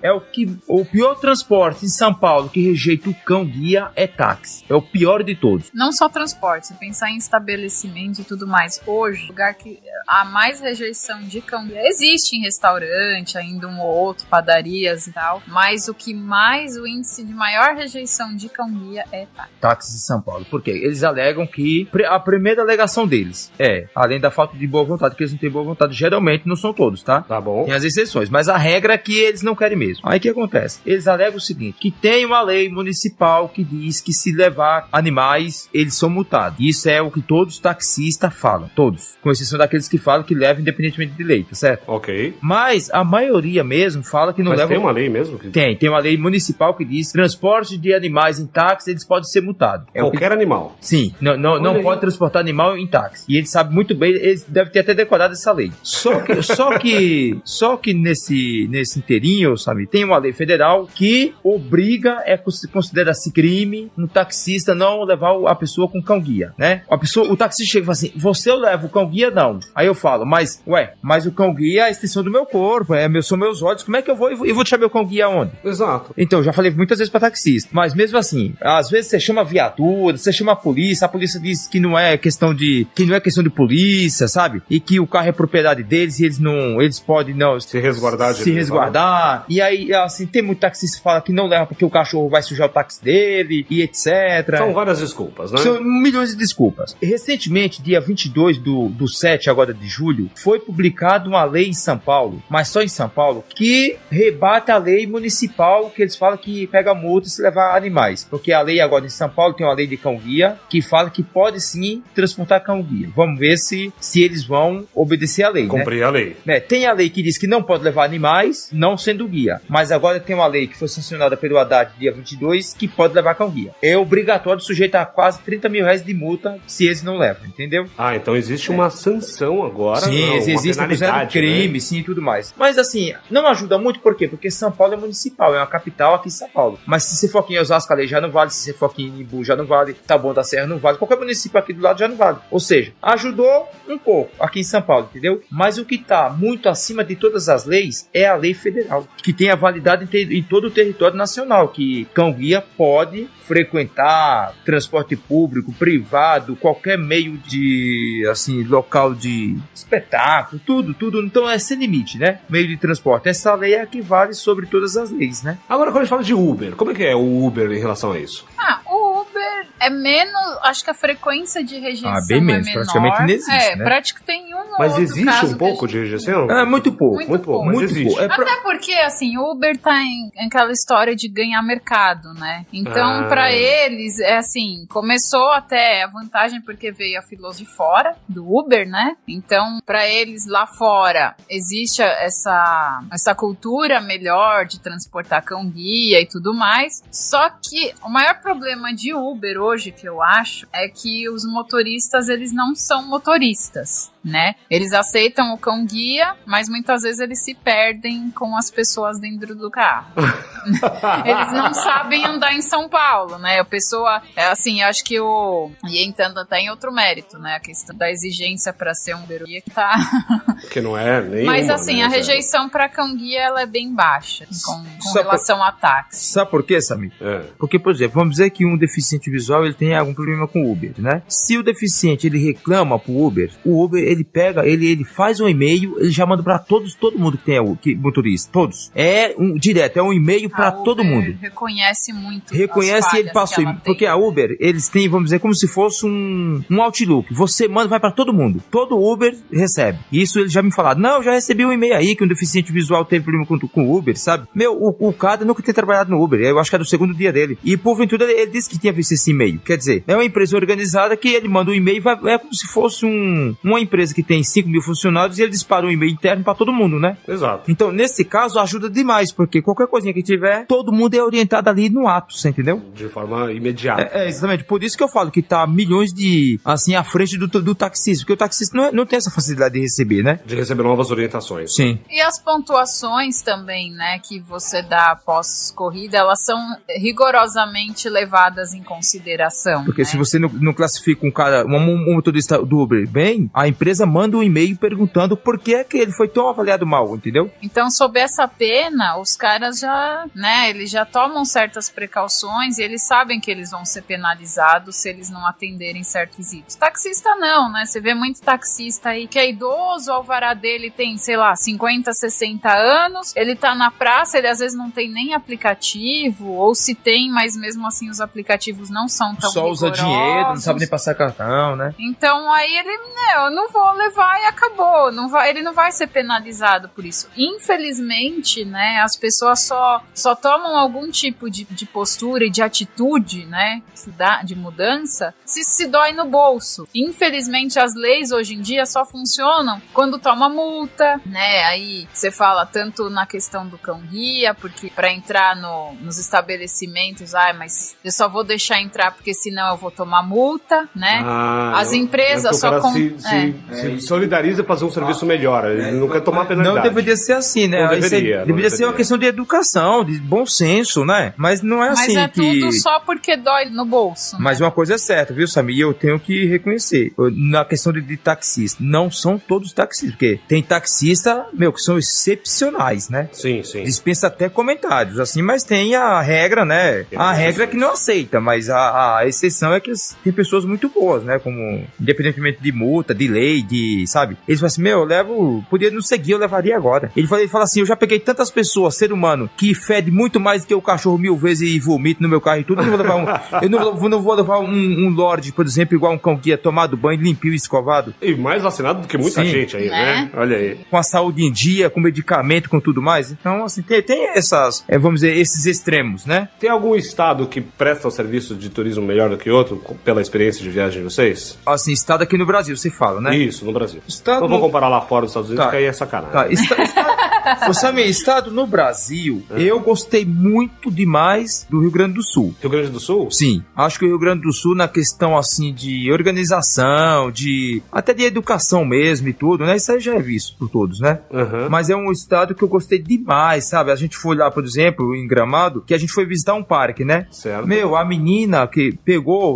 S4: o pior transporte em São Paulo que rejeita o cão guia é táxi. É o pior de todos.
S3: Não só transporte, se pensar em estabelecimento e tudo mais. Hoje, o lugar que há mais rejeição de cão guia existe em restaurante, ainda um ou outro, padarias e tal, mas o índice de maior rejeição de cão guia é táxi.
S4: Táxi em São Paulo. Por quê? Eles alegam que a primeira alegação deles é, além da falta de boa vontade, que eles não têm boa vontade, geralmente não são todos, tá?
S2: Tá bom.
S4: Tem as exceções, mas a regra é que eles não querem mesmo. Aí o que acontece? Eles alegam o seguinte, que tem uma lei municipal que diz que se levar animais, eles são multados. Isso é o que todos os taxistas falam, todos. Com exceção daqueles que falam que levam independentemente de lei, tá certo?
S2: Ok.
S4: Mas a maioria mesmo fala que não leva...
S2: Mas tem uma lei mesmo?
S4: Tem uma lei municipal que diz transporte de animais em táxi, eles podem ser multados.
S2: Qualquer animal?
S4: Sim, não pode transportar animal em táxi. E eles sabem muito bem, eles devem ter até decorado essa lei. Só que nesse inteirinho, sabe, tem uma lei federal que obriga, considera-se crime, um taxista não levar a pessoa com cão guia, né? O taxista chega e fala assim, você eu levo o cão guia? Não. Aí eu falo, mas o cão guia é a extensão do meu corpo, são meus olhos, como é que eu vou deixar meu cão guia onde?
S2: Exato.
S4: Então, já falei muitas vezes pra taxista, mas mesmo assim, às vezes você chama viatura, você chama a polícia diz que não é questão de polícia, sabe? E que o carro é propriedade deles e eles podem não
S2: se resguardar.
S4: E aí, assim, tem muito taxista que fala que não leva porque o cachorro vai sujar o táxi dele e etc.
S2: São várias desculpas, né?
S4: São milhões de desculpas. Recentemente, dia 22 do 7 agora de julho, foi publicada uma lei em São Paulo, mas só em São Paulo, que rebate a lei municipal que eles falam que pega multa se levar animais. Porque a lei agora em São Paulo tem uma lei de cão-guia que fala que pode sim transportar cão-guia. Vamos ver se eles vão obedecer a lei,
S2: cumprir a lei.
S4: Né? Tem a lei que diz que não pode levar animais, não sendo guia. Mas agora tem uma lei que foi sancionada pelo Haddad dia 22 que pode levar cão-guia. É obrigatório sujeitar quase 30 mil reais de multa se eles não levam, entendeu?
S2: Então existe uma sanção agora.
S4: Sim, existe um crime, né? Sim, e tudo mais. Mas assim, não ajuda muito, por quê? Porque São Paulo é municipal, é uma capital aqui em São Paulo. Mas se você for aqui em Osasco, a lei já não vale, se você for aqui em Imbu, já não vale, Taboão da Serra não vale, qualquer município aqui do lado já não vale. Ou seja, ajudou um pouco aqui em São Paulo, entendeu? Mas o que está muito acima de todas as leis é a lei federal, que tem a validade em todo o território nacional, que cão-guia pode frequentar transporte público, privado, qualquer meio de, assim, local de espetáculo, tudo. Então é sem limite, né? Meio de transporte. Essa lei é a que vale sobre todas as leis, né?
S2: Agora, quando a gente fala de Uber, como é que é o Uber em relação a isso?
S3: O Uber é menos, acho que a frequência de rejeição
S4: bem menos,
S3: é menor.
S4: praticamente não existe, né?
S3: Praticamente tem um ou
S2: Mas
S3: outro
S2: existe
S3: caso
S2: um pouco de rejeição?
S4: Muito pouco.
S2: Mas existe.
S3: Até porque, assim, o Uber tá em aquela história de ganhar mercado, né? Então, pra eles, é assim, começou até a vantagem porque veio a filosofia de fora do Uber, né? Então, pra eles lá fora, existe essa cultura melhor de transportar cão-guia e tudo mais. Só que o maior problema de Uber hoje, que eu acho, é que os motoristas, eles não são motoristas, né? Eles aceitam o cão-guia, mas muitas vezes eles se perdem com as pessoas dentro do carro. Eles não sabem andar em São Paulo, né? A pessoa, assim, eu acho que e entrando até em outro mérito, né? A questão da exigência para ser um Uber-guia que tá...
S2: Que não é nenhuma,
S3: mas assim,
S2: né,
S3: a rejeição para cão-guia, ela é bem baixa com relação a táxi.
S4: Sabe por quê, Samir? Porque, por exemplo, vamos dizer que um deficiente visual, ele tem algum problema com o Uber, né? Se o deficiente, ele reclama pro Uber, o Uber, ele pega, ele faz um e-mail, ele já manda pra todo mundo que tem motorista, todos. Direto, é um e-mail pra todo mundo.
S3: Reconhece muito.
S4: Reconhece e ele passa, porque a Uber, eles têm, vamos dizer, como se fosse um Outlook. Você manda, vai pra todo mundo. Todo Uber recebe. Isso eles já me falaram. Não, eu já recebi um e-mail aí que um deficiente visual teve problema com o Uber, sabe? O cara nunca tem trabalhado no Uber. Eu acho que é do segundo dia dele. E porventura ele disse que tinha visto esse e-mail. Quer dizer, é uma empresa organizada que ele manda um e-mail, é como se fosse uma empresa que tem 5 mil funcionários e ele dispara um e-mail interno pra todo mundo, né?
S2: Exato.
S4: Então, nesse caso, ajuda demais, porque qualquer coisinha que tiver, todo mundo é orientado ali no ato, você entendeu?
S2: De forma imediata.
S4: Exatamente. Por isso que eu falo que tá milhões à frente do taxista, porque o taxista não tem essa facilidade de receber, né?
S2: De receber novas orientações.
S4: Sim.
S3: E as pontuações também, né, que você dá após corrida, elas são rigorosamente levadas em consideração.
S4: Porque
S3: né?
S4: se você não classifica um cara, um motorista do Uber bem, a empresa manda um e-mail perguntando por que é que ele foi tão avaliado mal, entendeu?
S3: Então, sob essa pena, os caras já, né, eles já tomam certas precauções e eles sabem que eles vão ser penalizados se eles não atenderem certos itens. Taxista não, né? Você vê muito taxista aí que é idoso, o alvará dele tem, sei lá, 50, 60 anos, ele tá na praça, ele às vezes não tem nem aplicativo, ou se tem, mas mesmo assim os aplicativos não são tão
S4: só usa dinheiro, não sabe nem passar cartão, né?
S3: Então aí ele, eu não vou levar e acabou, ele não vai ser penalizado por isso. Infelizmente, né, as pessoas só tomam algum tipo de postura e de atitude, né, de mudança, se dói no bolso. Infelizmente as leis hoje em dia só funcionam quando toma multa, né, aí você fala tanto na questão do cão-guia, porque para entrar nos estabelecimentos, mas eu só vou deixar entrar porque senão eu vou tomar multa, né? As empresas só
S2: se solidariza para fazer um serviço melhor, ele não quer tomar penalidade.
S4: Não deveria ser assim, né? Deveria ser uma questão de educação, de bom senso, né? Mas não é assim.
S3: Mas tudo só porque dói no bolso.
S4: Mas uma coisa é certa, viu, Samir? Eu tenho que reconhecer. Na questão de taxista, não são todos taxistas, porque tem taxista, que são excepcionais, né?
S2: Sim, sim.
S4: Dispensa até comentários, assim, mas tem a regra, né? A regra é que não aceita, mas a exceção é que tem pessoas muito boas, né? Como, independentemente de multa, de lei, sabe? Eles falam assim, eu levo, podia não seguir, eu levaria agora. Ele fala assim, eu já peguei tantas pessoas, ser humano, que fede muito mais do que o cachorro 1000 vezes e vomita no meu carro e tudo, eu não vou levar um Lorde, por exemplo, igual um cão-guia tomado banho, limpinho e escovado.
S2: E mais vacinado do que muita gente aí, né? Olha aí.
S4: Com a saúde em dia, com medicamento, com tudo mais. Então, assim, tem essas, vamos dizer, esses extremos, né?
S2: Tem algum estado que presta o serviço de turismo melhor do que outro, pela experiência de viagem de vocês?
S4: Assim, estado aqui no Brasil, você fala, né?
S2: Isso, no Brasil. Não vou comparar lá fora dos Estados Unidos, que aí é sacanagem.
S4: Estado no Brasil, eu gostei muito demais do Rio Grande do Sul.
S2: Rio Grande do Sul?
S4: Sim. Acho que o Rio Grande do Sul, na questão, assim, de organização, até de educação mesmo e tudo, né? Isso aí já é visto por todos, né?
S2: Uhum.
S4: Mas é um estado que eu gostei demais, sabe? A gente foi lá, por exemplo, em Gramado, que a gente foi visitar um parque, né?
S2: Certo.
S4: A menina que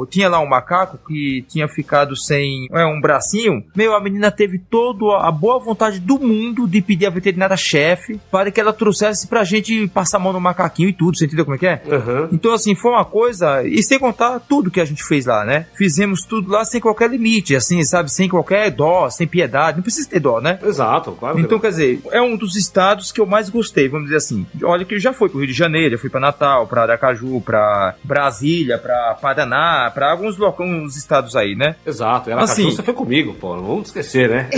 S4: tinha lá um macaco que tinha ficado sem um bracinho. A menina teve toda a boa vontade do mundo de pedir a veterinária-chefe para que ela trouxesse pra gente passar a mão no macaquinho e tudo, você entendeu como é que é?
S2: Uhum.
S4: Então, assim, foi uma coisa, e sem contar tudo que a gente fez lá, né? Fizemos tudo lá sem qualquer limite, assim, sabe? Sem qualquer dó, sem piedade, não precisa ter dó, né?
S2: Exato, claro.
S4: Então, quer dizer, é um dos estados que eu mais gostei, vamos dizer assim. Olha que eu já fui pro Rio de Janeiro, já fui pra Natal, pra Aracaju, pra Brasília, pra Paraná, pra alguns estados aí, né?
S2: Exato, Aracaju assim, você foi comigo, pô, não vamos esquecer, né?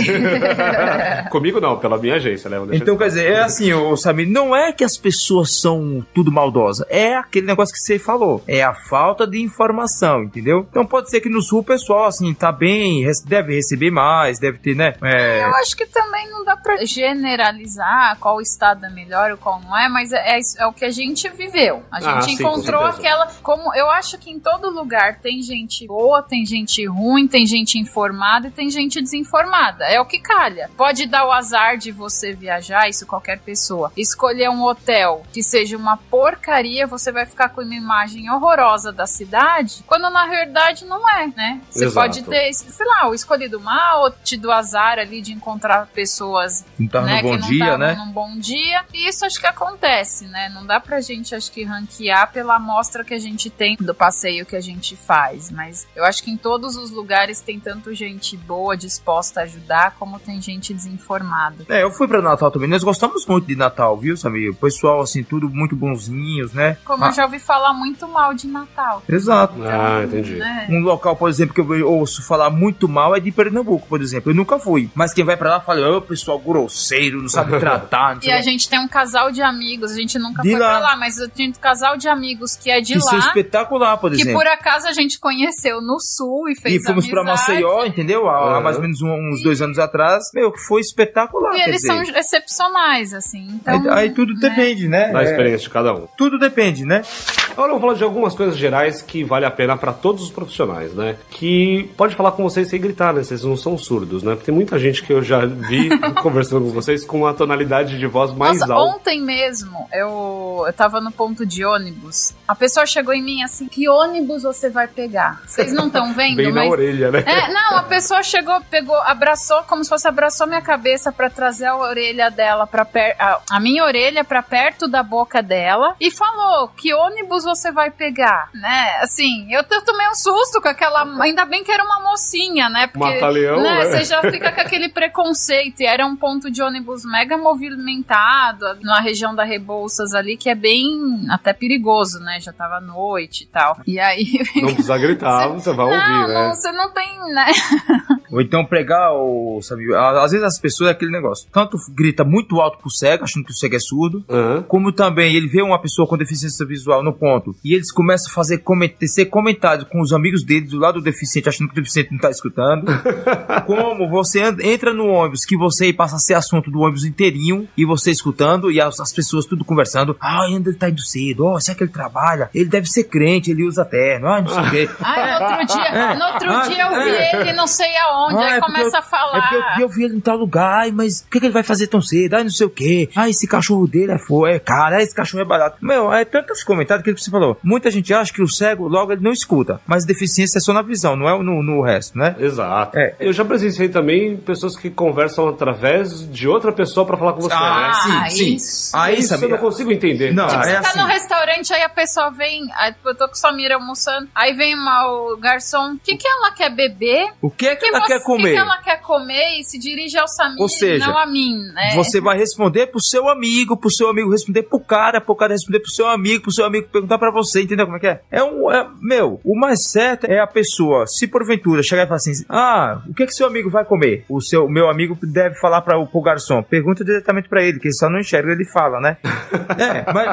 S2: Comigo não, pela minha agência, né?
S4: Então, quer dizer, é assim, Samir, não é que as pessoas são tudo maldosas, é aquele negócio que você falou, é a falta de informação, entendeu? Então pode ser que no sul o pessoal, assim, tá bem, deve receber mais, deve ter, né?
S3: Eu acho que também não dá pra generalizar qual estado é melhor ou qual não é, mas é o que a gente viveu. A gente encontrou aquela... Como eu acho que em todo lugar tem gente boa, tem gente ruim, tem gente informada e tem gente desinformada. É o que calha. Pode dar o azar de você viajar, isso isso qualquer pessoa, escolher um hotel que seja uma porcaria, você vai ficar com uma imagem horrorosa da cidade, quando na verdade não é, né? Você
S1: Exato.
S3: pode ter, sei lá, o escolhido mal, ou tido azar ali de encontrar pessoas, né, que não estavam num bom dia, e isso acho que acontece, né? Não dá pra gente, acho que, ranquear pela amostra que a gente tem do passeio que a gente faz, mas eu acho que em todos os lugares tem tanto gente boa, disposta a ajudar, como tem gente desinformada.
S4: Eu fui pra Natal também, nós gostamos muito de Natal, viu, Samir? O pessoal, assim, tudo muito bonzinhos, né?
S3: Como eu já ouvi falar muito mal de Natal.
S4: Exato.
S1: Entendi.
S3: Né?
S4: Um local, por exemplo, que eu ouço falar muito mal é de Pernambuco, por exemplo. Eu nunca fui. Mas quem vai pra lá fala, pessoal grosseiro, não sabe tratar. Não sei
S3: E a gente tem um casal de amigos, a gente nunca foi
S4: lá.
S3: pra lá, mas eu tenho um casal de amigos que é de
S4: Isso é
S3: lá,
S4: espetacular, por exemplo.
S3: que por acaso a gente conheceu no sul e fez
S4: E fomos pra
S3: amizade.
S4: Maceió, entendeu? Há mais ou menos uns 2 anos atrás. Que foi espetacular.
S3: E eles são excepcionais, assim. Então,
S4: aí tudo depende, né?
S1: Da experiência de cada um.
S4: Tudo depende, né?
S1: Agora eu vou falar de algumas coisas gerais que vale a pena para todos os profissionais, né? Que pode falar com vocês sem gritar, né? Vocês não são surdos, né? Porque tem muita gente que eu já vi conversando com vocês com uma tonalidade de voz mais alta.
S3: Ontem mesmo, eu tava no ponto de ônibus. A pessoa chegou em mim assim, que ônibus você vai pegar? Vocês não estão vendo?
S1: Bem na orelha, né?
S3: Não, a pessoa chegou, pegou, abraçou, como se fosse abraçou minha cabeça pra trazer a orelha dela pra a minha orelha pra perto da boca dela e falou, que ônibus você vai pegar, né? Assim, eu tomei um susto com aquela, ainda bem que era uma mocinha, né? Porque,
S1: Mata-leão, né?
S3: Você já fica com aquele preconceito, e era um ponto de ônibus mega movimentado, na região da Rebouças ali, que é bem, até perigoso, né? Já tava à noite e tal. E aí...
S1: Não precisa gritar, você vai ouvir, né?
S3: Não, você não tem, né?
S4: Ou então pregar, sabe? Às vezes as pessoas é aquele negócio. Tanto grita muito alto pro cego, achando que o cego é surdo, como também ele vê uma pessoa com deficiência visual no ponto e eles começam a fazer tecer comentários com os amigos deles do lado do deficiente, achando que o deficiente não tá escutando. Como você entra no ônibus, que você passa a ser assunto do ônibus inteirinho e você escutando e as pessoas tudo conversando. Ainda ele tá indo cedo. Será que ele trabalha? Ele deve ser crente, ele usa terno. Não sei o quê.
S3: No outro dia eu vi ele não sei aonde, aí começa a falar.
S4: É porque eu vi ele em tal lugar, mas o que ele vai fazer tão cedo? Não sei o quê. Esse cachorro dele é caro, esse cachorro é barato. É tantos comentários que você falou. Muita gente acha que o cego logo ele não escuta, mas deficiência é só na visão, não é no resto, né?
S1: Exato. Eu já presenciei também pessoas que conversam através de outra pessoa pra falar com você, né?
S4: Sim. Aí,
S1: isso eu não consigo entender.
S4: Não,
S3: você tá
S4: assim.
S3: no restaurante, aí a pessoa vem, aí eu tô com sua Samira almoçando, aí vem o garçom, o que ela quer beber?
S4: O que é que ela quer comer?
S3: O que ela quer comer e se dirige ao Samir,
S4: ou seja,
S3: não a mim, né?
S4: Você vai responder pro seu amigo responder pro cara responder pro seu amigo perguntar pra você, entendeu como é que é? O mais certo é a pessoa, se porventura chegar e falar assim, o que seu amigo vai comer? Meu amigo deve falar pro garçom, pergunta diretamente pra ele, que ele só não enxerga, ele fala, né?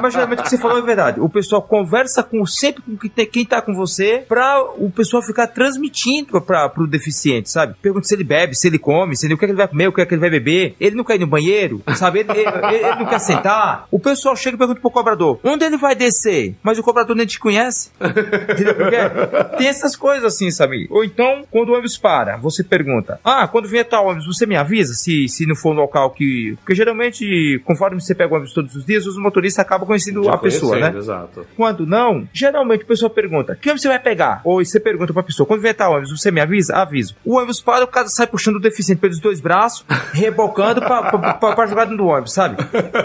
S4: Mas geralmente o que você falou é verdade. O pessoal conversa sempre com quem tá com você, pra o pessoal ficar transmitindo pro deficiente, sabe? Pergunta se ele bebe, se ele come, se ele, o que é que ele vai comer, o que é que ele vai beber. Ele não quer ir no banheiro, sabe? Ele não quer sentar. O pessoal chega e pergunta pro cobrador, onde ele vai descer? Mas o cobrador nem te conhece. Entendeu por quê? Tem essas coisas assim, sabe? Ou então, quando o ônibus para, você pergunta, quando vier tal ônibus, você me avisa se não for um local que... Porque geralmente, conforme você pega o ônibus todos os dias, os motoristas acabam conhecendo a pessoa, né?
S1: Exato.
S4: Quando não, geralmente o pessoal pergunta, que ônibus você vai pegar? Ou você pergunta pra pessoa, quando vier tal ônibus, você me avisa? Aviso. O ônibus para, o cara sai puxando o deficiente pelos 2 braços, rebocando pra jogar dentro do ônibus, sabe?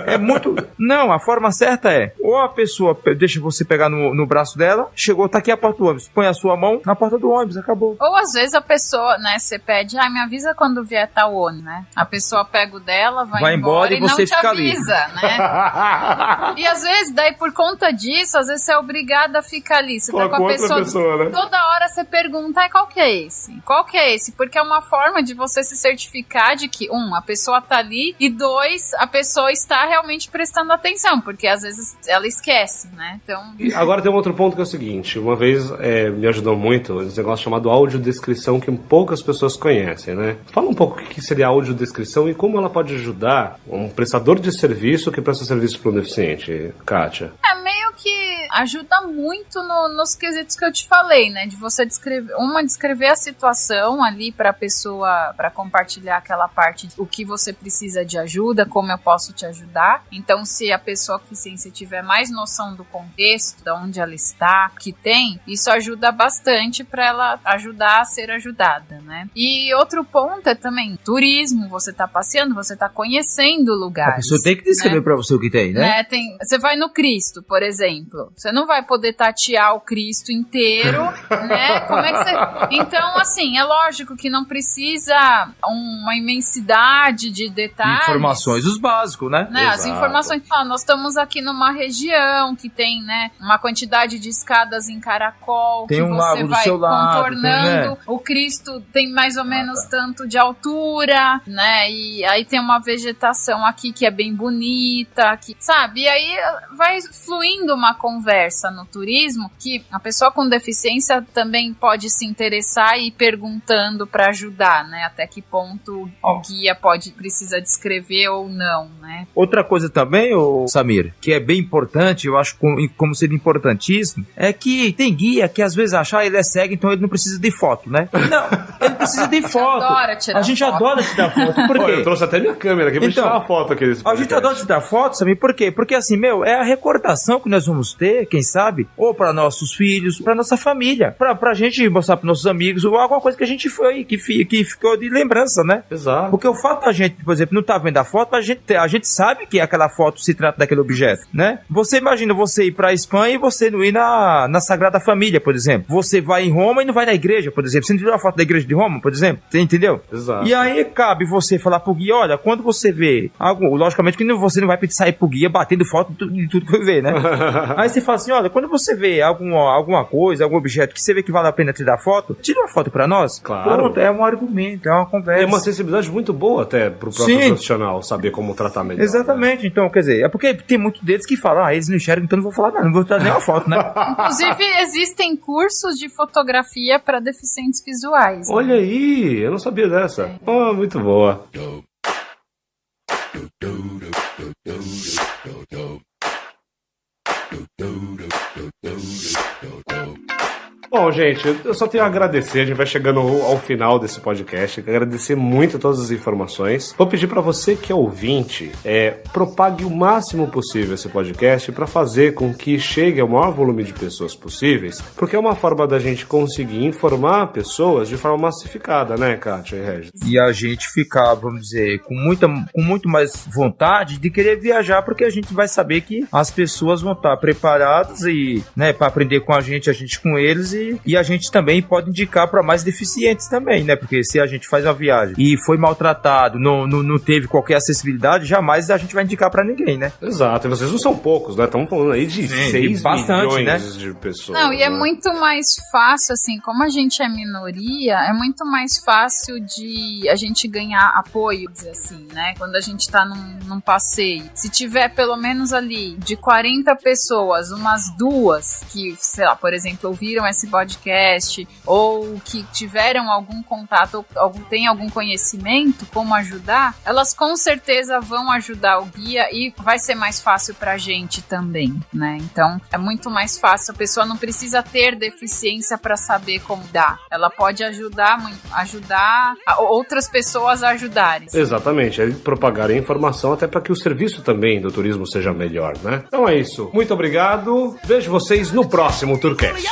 S4: É muito... Não, a forma certa é, ou a pessoa deixa você pegar no braço dela, chegou, tá aqui a porta do ônibus, põe a sua mão na porta do ônibus, acabou.
S3: Ou às vezes a pessoa, né, você pede, me avisa quando vier tal ônibus, né? A pessoa pega o dela, vai embora e você não te avisa, ali, né? E às vezes, daí por conta disso, às vezes você é obrigada a ficar ali. Você tá com a pessoa, né? Toda hora você pergunta, qual que é esse? Qual que é esse? Porque é uma forma de você se certificar de que, a pessoa tá ali, e 2, a pessoa está realmente prestando atenção, porque às vezes ela esquece, né? Então...
S1: E agora tem um outro ponto que é o seguinte, uma vez me ajudou muito esse negócio chamado audiodescrição, que poucas pessoas conhecem, né? Fala um pouco o que seria audiodescrição e como ela pode ajudar um prestador de serviço que presta serviço para um deficiente, Kátia.
S3: Meio que ajuda muito nos quesitos que eu te falei, né? De você descrever a situação ali pra pessoa, pra compartilhar aquela parte, o que você precisa de ajuda, como eu posso te ajudar. Então, se a pessoa com deficiência tiver mais noção do contexto, de onde ela está, que tem, isso ajuda bastante pra ela ajudar a ser ajudada, né? E outro ponto é também turismo, você tá passeando, você tá conhecendo lugares.
S4: A pessoa tem que descrever, né, pra você o que tem, né?
S3: Você vai no Cristo, por exemplo, você não vai poder tatear o Cristo inteiro, né? Como é que você... Então, assim, é lógico que não precisa uma imensidade de detalhes.
S4: Informações, os básicos, né?
S3: As informações. Nós estamos aqui numa região que tem, né, uma quantidade de escadas em caracol,
S4: tem
S3: que
S4: um
S3: você
S4: lago do
S3: vai
S4: seu lado,
S3: contornando.
S4: né?
S3: O Cristo tem mais ou menos tanto de altura, né? E aí tem uma vegetação aqui que é bem bonita, aqui, sabe? E aí vai fluindo uma conversa no turismo que a pessoa com deficiência também pode se interessar e ir perguntando para ajudar, né? Até que ponto o guia precisa descrever ou não, né?
S4: Outra coisa também, Samir, que é bem importante, eu acho como seria importantíssimo, é que tem guia que às vezes acha ele é cego, então ele não precisa de foto, né? Não, ele precisa de foto. A gente adora tirar foto. Por quê?
S2: Eu trouxe até minha câmera aqui pra tirar uma foto aqui desse podcast.
S4: A gente adora tirar foto, sabe por quê? Porque assim, é a recordação que nós vamos ter, quem sabe, ou para nossos filhos, para nossa família, pra gente mostrar pros nossos amigos, ou alguma coisa que a gente foi, que ficou de lembrança, né?
S2: Exato.
S4: Porque o fato da gente, por exemplo, não tá vendo a foto, mas a gente sabe que aquela foto se trata daquele objeto, né? Você imagina você ir pra Espanha e você não ir na Sagrada Família, por exemplo. Você vai em Roma e não vai na igreja, por exemplo. Você não viu a foto da igreja de Roma, por exemplo? Você entendeu?
S2: Exato.
S4: E aí cabe você falar pro guia, olha, quando você vê algo, logicamente que você não vai sair pro guia batendo foto de tudo que vê, né? Aí você fala assim, olha, quando você vê alguma coisa, algum objeto que você vê que vale a pena tirar foto, tira uma foto pra nós.
S2: Claro.
S4: Pronto, é um argumento, é uma conversa.
S2: É uma sensibilidade muito boa até pro próprio profissional saber como tratar melhor.
S4: Exatamente, né? Então, quer dizer, é porque tem muitos deles que falam, eles não enxergam, então não vou falar nada, não vou trazer nenhuma foto, né?
S3: Inclusive, existem cursos de fotografia para deficientes visuais. Né?
S2: Olha aí, eu não sabia dessa. Muito boa. Bom, gente, eu só tenho a agradecer, a gente vai chegando ao final desse podcast, agradecer muito todas as informações. Vou pedir para você que é ouvinte, propague o máximo possível esse podcast para fazer com que chegue ao maior volume de pessoas possíveis, porque é uma forma da gente conseguir informar pessoas de forma massificada, né, Kátia e Regis?
S4: E a gente ficar, vamos dizer, com muito mais vontade de querer viajar, porque a gente vai saber que as pessoas vão estar preparadas e, né, para aprender com a gente com eles, e a gente também pode indicar para mais deficientes também, né? Porque se a gente faz uma viagem e foi maltratado, não teve qualquer acessibilidade, jamais a gente vai indicar para ninguém, né?
S2: Exato, e vocês não são poucos, né? Estamos falando aí de 6 milhões, né, de pessoas.
S3: Não, e é muito mais fácil, assim, como a gente é minoria, é muito mais fácil de a gente ganhar apoio, dizer assim, né? Quando a gente tá num passeio. Se tiver pelo menos ali de 40 pessoas, umas 2 que, sei lá, por exemplo, ouviram esse podcast ou que tiveram algum contato ou tem algum conhecimento como ajudar, elas com certeza vão ajudar o guia e vai ser mais fácil pra gente também, né? Então é muito mais fácil, a pessoa não precisa ter deficiência pra saber como dar, ela pode ajudar outras pessoas a ajudarem.
S2: Exatamente, é propagar a informação até para que o serviço também do turismo seja melhor, né? Então é isso, muito obrigado, vejo vocês no próximo Tourcast.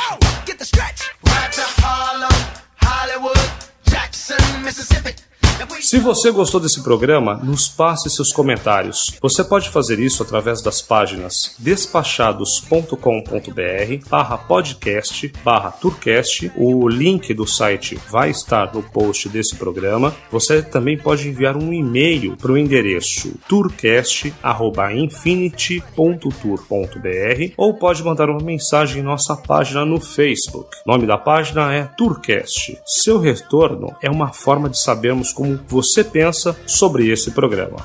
S2: Se você gostou desse programa, nos passe seus comentários. Você pode fazer isso através das páginas despachados.com.br/podcast/Tourcast. O link do site vai estar no post desse programa. Você também pode enviar um e-mail para o endereço tourcast@infinity.tour.br ou pode mandar uma mensagem em nossa página no Facebook. O nome da página é Tourcast. Seu retorno é uma forma de sabermos como você pensa sobre esse programa.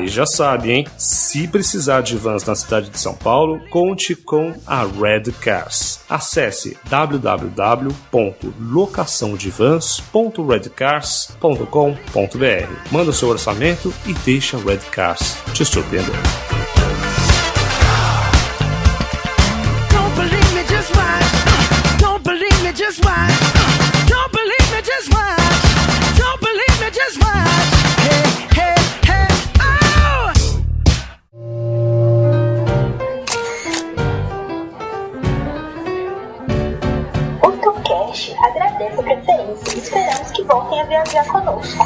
S2: E já sabe, hein? Se precisar de vans na cidade de São Paulo, conte com a Red Cars. Acesse www.locaçãodevans.redcars.com.br. Manda o seu orçamento e deixa a Red Cars te surpreender.
S7: Don't believe
S6: Turismocast agradece a preferência e esperamos que voltem a viajar conosco.